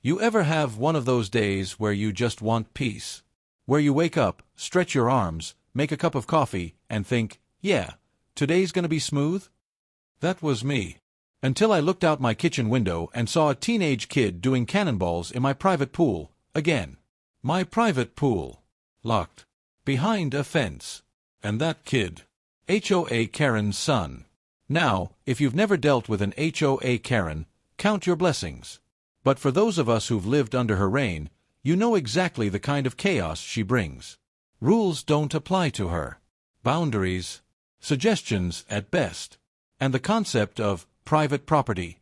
You ever have one of those days where you just want peace? Where you wake up, stretch your arms, make a cup of coffee, and think, yeah, today's gonna be smooth? That was me. Until I looked out my kitchen window and saw a teenage kid doing cannonballs in my private pool, again. My private pool. Locked. Behind a fence. And that kid. HOA Karen's son. Now, if you've never dealt with an HOA Karen, count your blessings. But for those of us who've lived under her reign, you know exactly the kind of chaos she brings. Rules don't apply to her. Boundaries. Suggestions at best. And the concept of private property.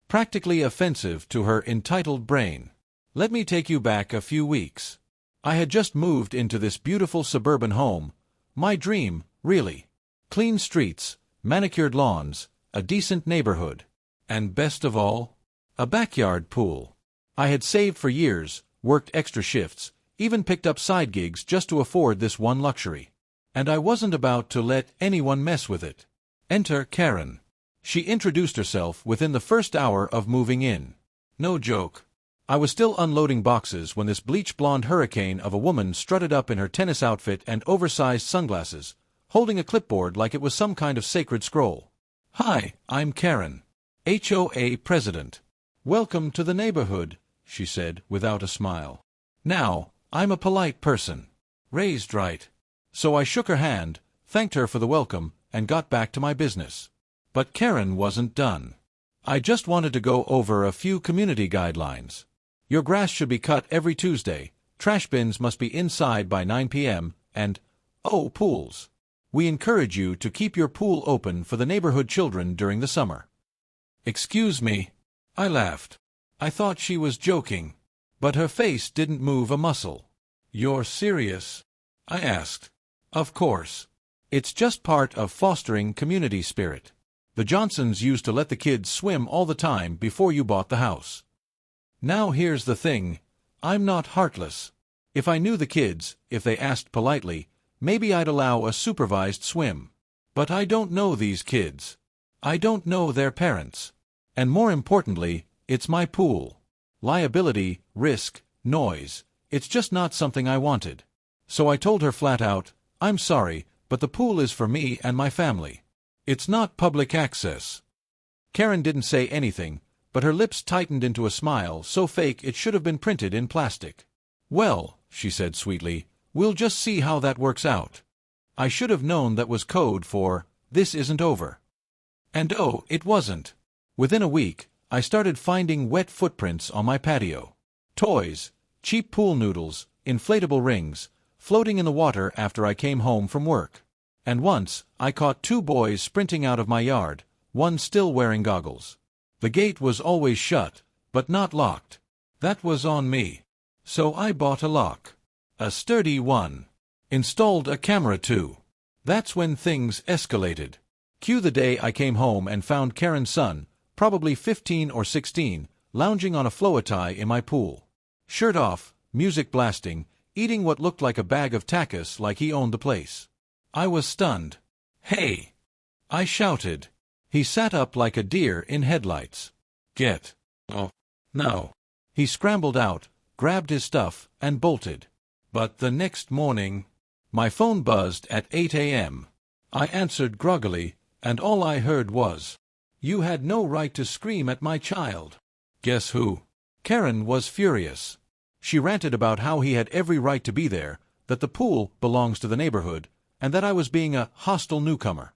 Practically offensive to her entitled brain. Let me take you back a few weeks. I had just moved into this beautiful suburban home. My dream, really. Clean streets, manicured lawns, a decent neighborhood. And best of all, a backyard pool. I had saved for years, worked extra shifts, even picked up side gigs just to afford this one luxury. And I wasn't about to let anyone mess with it. Enter Karen. She introduced herself within the first hour of moving in. No joke. I was still unloading boxes when this bleach-blonde hurricane of a woman strutted up in her tennis outfit and oversized sunglasses, holding a clipboard like it was some kind of sacred scroll. Hi, I'm Karen. HOA president. Welcome to the neighborhood, she said without a smile. Now, I'm a polite person. Raised right. So I shook her hand, thanked her for the welcome, and got back to my business. But Karen wasn't done. I just wanted to go over a few community guidelines. Your grass should be cut every Tuesday, trash bins must be inside by 9 p.m., and, oh, pools. We encourage you to keep your pool open for the neighborhood children during the summer. Excuse me. I laughed. I thought she was joking. But her face didn't move a muscle. You're serious? I asked. Of course. It's just part of fostering community spirit. The Johnsons used to let the kids swim all the time before you bought the house. Now here's the thing. I'm not heartless. If I knew the kids, if they asked politely, maybe I'd allow a supervised swim. But I don't know these kids. I don't know their parents. And more importantly, it's my pool. Liability, risk, noise. It's just not something I wanted. So I told her flat out, I'm sorry, but the pool is for me and my family. It's not public access. Karen didn't say anything, but her lips tightened into a smile so fake it should have been printed in plastic. Well, she said sweetly, we'll just see how that works out. I should have known that was code for, this isn't over. And oh, it wasn't. Within a week, I started finding wet footprints on my patio. Toys, cheap pool noodles, inflatable rings, floating in the water after I came home from work. And once, I caught 2 boys sprinting out of my yard, one still wearing goggles. The gate was always shut, but not locked. That was on me. So I bought a lock. A sturdy one. Installed a camera too. That's when things escalated. Cue the day I came home and found Karen's son, probably 15 or 16, lounging on a floatie in my pool. Shirt off, music blasting, eating what looked like a bag of tacos like he owned the place. I was stunned. Hey! I shouted. He sat up like a deer in headlights. Get. Oh. No. He scrambled out, grabbed his stuff, and bolted. But the next morning, my phone buzzed at 8 a.m. I answered groggily, and all I heard was, "You had no right to scream at my child." Guess who? Karen was furious. She ranted about how he had every right to be there, that the pool belongs to the neighborhood, and that I was being a hostile newcomer.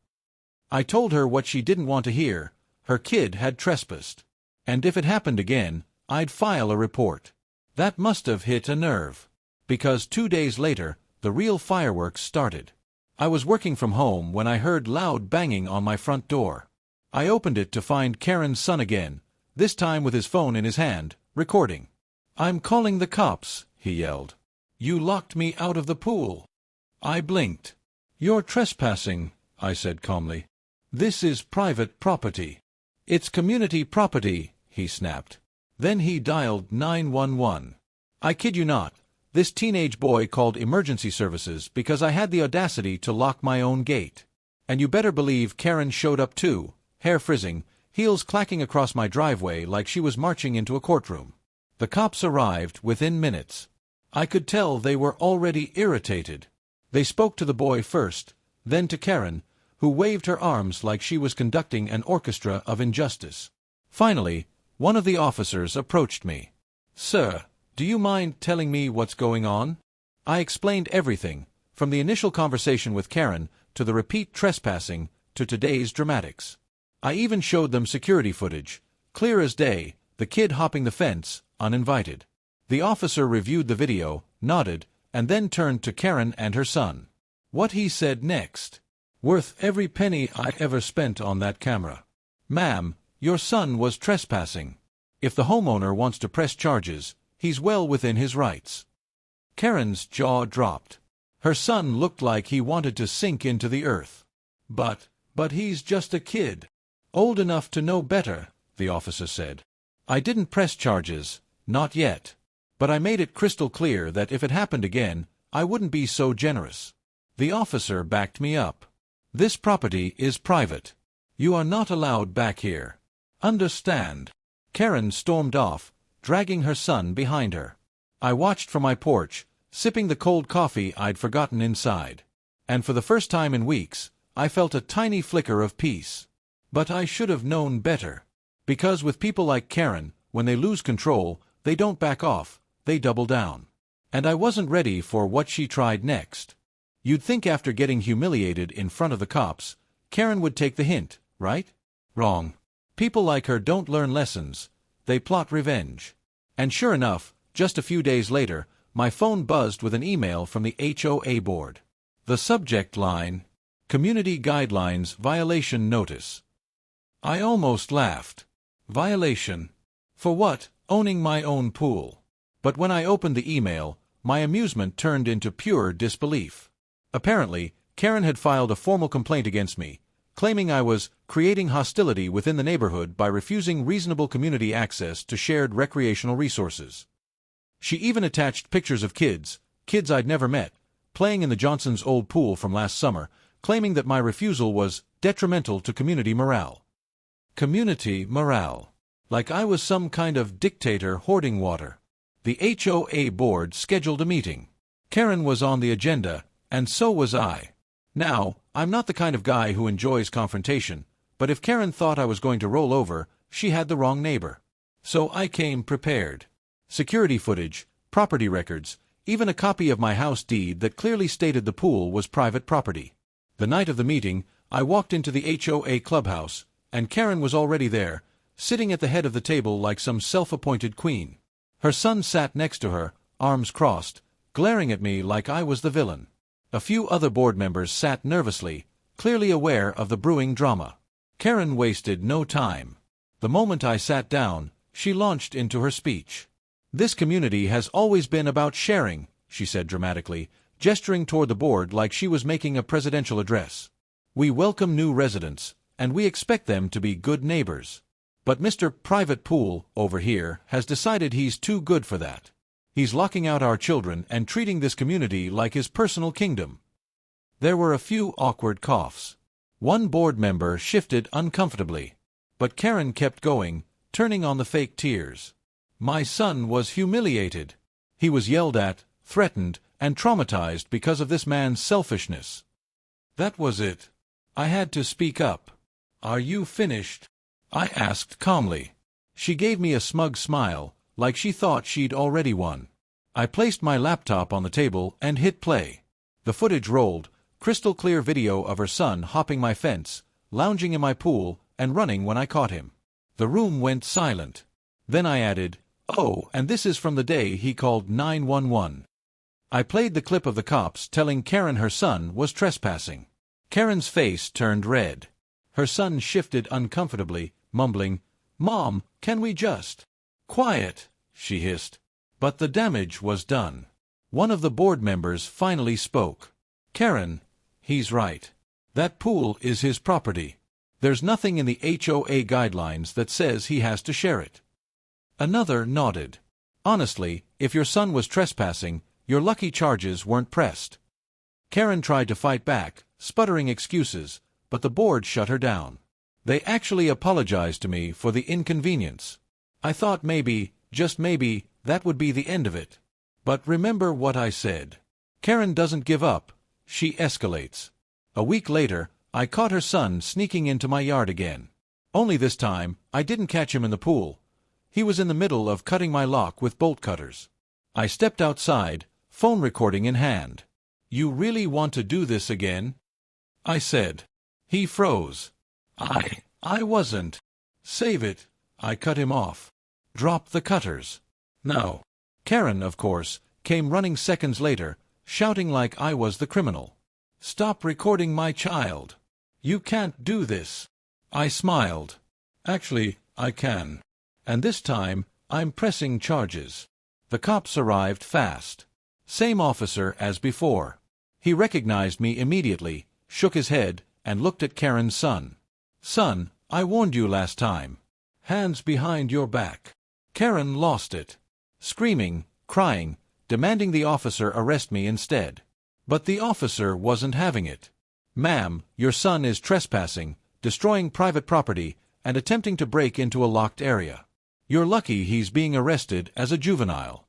I told her what she didn't want to hear. Her kid had trespassed. And if it happened again, I'd file a report. That must have hit a nerve. Because 2 days later, the real fireworks started. I was working from home when I heard loud banging on my front door. I opened it to find Karen's son again, this time with his phone in his hand, recording. "I'm calling the cops," he yelled. "You locked me out of the pool." I blinked. "You're trespassing," I said calmly. "This is private property." "It's community property," he snapped. Then he dialed 911. I kid you not, this teenage boy called emergency services because I had the audacity to lock my own gate. And you better believe Karen showed up too, hair frizzing, heels clacking across my driveway like she was marching into a courtroom. The cops arrived within minutes. I could tell they were already irritated. They spoke to the boy first, then to Karen, who waved her arms like she was conducting an orchestra of injustice. Finally, one of the officers approached me. "Sir, do you mind telling me what's going on?" I explained everything, from the initial conversation with Karen to the repeat trespassing to today's dramatics. I even showed them security footage, clear as day, the kid hopping the fence, uninvited. The officer reviewed the video, nodded, and then turned to Karen and her son. What he said next: "Worth every penny I ever spent on that camera. Ma'am, your son was trespassing. If the homeowner wants to press charges, he's well within his rights." Karen's jaw dropped. Her son looked like he wanted to sink into the earth. But he's just a kid. Old enough to know better," the officer said. "I didn't press charges, not yet. But I made it crystal clear that if it happened again, I wouldn't be so generous." The officer backed me up. "This property is private. You are not allowed back here. Understand?" Karen stormed off, dragging her son behind her. I watched from my porch, sipping the cold coffee I'd forgotten inside. And for the first time in weeks, I felt a tiny flicker of peace. But I should have known better. Because with people like Karen, when they lose control, they don't back off, they double down. And I wasn't ready for what she tried next. You'd think after getting humiliated in front of the cops, Karen would take the hint, right? Wrong. People like her don't learn lessons, they plot revenge. And sure enough, just a few days later, my phone buzzed with an email from the HOA board. The subject line: Community Guidelines Violation Notice. I almost laughed. Violation? For what? Owning my own pool. But when I opened the email, my amusement turned into pure disbelief. Apparently, Karen had filed a formal complaint against me, claiming I was creating hostility within the neighborhood by refusing reasonable community access to shared recreational resources. She even attached pictures of kids I'd never met, playing in the Johnsons' old pool from last summer, claiming that my refusal was detrimental to community morale. Community morale. Like I was some kind of dictator hoarding water. The HOA board scheduled a meeting. Karen was on the agenda, and so was I. Now, I'm not the kind of guy who enjoys confrontation, but if Karen thought I was going to roll over, she had the wrong neighbor. So I came prepared. Security footage, property records, even a copy of my house deed that clearly stated the pool was private property. The night of the meeting, I walked into the HOA clubhouse, and Karen was already there, sitting at the head of the table like some self-appointed queen. Her son sat next to her, arms crossed, glaring at me like I was the villain. A few other board members sat nervously, clearly aware of the brewing drama. Karen wasted no time. The moment I sat down, she launched into her speech. "This community has always been about sharing," she said dramatically, gesturing toward the board like she was making a presidential address. "We welcome new residents, and we expect them to be good neighbors. But Mr. Private Pool, over here, has decided he's too good for that. He's locking out our children and treating this community like his personal kingdom." There were a few awkward coughs. One board member shifted uncomfortably. But Karen kept going, turning on the fake tears. My son was humiliated. He was yelled at, threatened, and traumatized because of this man's selfishness. That was it. I had to speak up. "Are you finished?" I asked calmly. She gave me a smug smile, like she thought she'd already won. I placed my laptop on the table and hit play. The footage rolled, crystal clear video of her son hopping my fence, lounging in my pool, and running when I caught him. The room went silent. Then I added, "Oh, and this is from the day he called 911. I played the clip of the cops telling Karen her son was trespassing. Karen's face turned red. Her son shifted uncomfortably, mumbling, "Mom, can we just—" "Quiet," she hissed. But the damage was done. One of the board members finally spoke. "Karen, he's right. That pool is his property. There's nothing in the HOA guidelines that says he has to share it." Another nodded. "Honestly, if your son was trespassing, your lucky charges weren't pressed." Karen tried to fight back, sputtering excuses, but the board shut her down. They actually apologized to me for the inconvenience. I thought maybe just maybe, that would be the end of it. But remember what I said. Karen doesn't give up, she escalates. A week later, I caught her son sneaking into my yard again. Only this time, I didn't catch him in the pool. He was in the middle of cutting my lock with bolt cutters. I stepped outside, phone recording in hand. "You really want to do this again?" I said. He froze. I wasn't. "Save it." I cut him off. "Drop the cutters." "No." Karen, of course, came running seconds later, shouting like I was the criminal. "Stop recording my child. You can't do this." I smiled. "Actually, I can. And this time, I'm pressing charges." The cops arrived fast. Same officer as before. He recognized me immediately, shook his head, and looked at Karen's son. "Son, I warned you last time. Hands behind your back." Karen lost it. Screaming, crying, demanding the officer arrest me instead. But the officer wasn't having it. "Ma'am, your son is trespassing, destroying private property, and attempting to break into a locked area. You're lucky he's being arrested as a juvenile."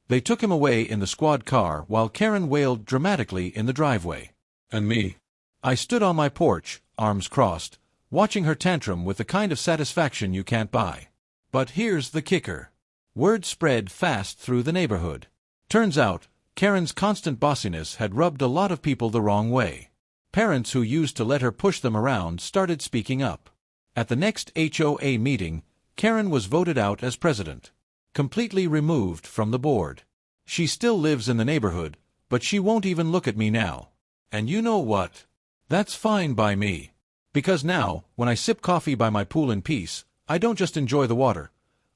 They took him away in the squad car while Karen wailed dramatically in the driveway. And me? I stood on my porch, arms crossed, watching her tantrum with the kind of satisfaction you can't buy. But here's the kicker. Word spread fast through the neighborhood. Turns out, Karen's constant bossiness had rubbed a lot of people the wrong way. Parents who used to let her push them around started speaking up. At the next HOA meeting, Karen was voted out as president, completely removed from the board. She still lives in the neighborhood, but she won't even look at me now. And you know what? That's fine by me. Because now, when I sip coffee by my pool in peace, I don't just enjoy the water.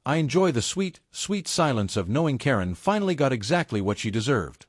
I enjoy the sweet, sweet silence of knowing Karen finally got exactly what she deserved.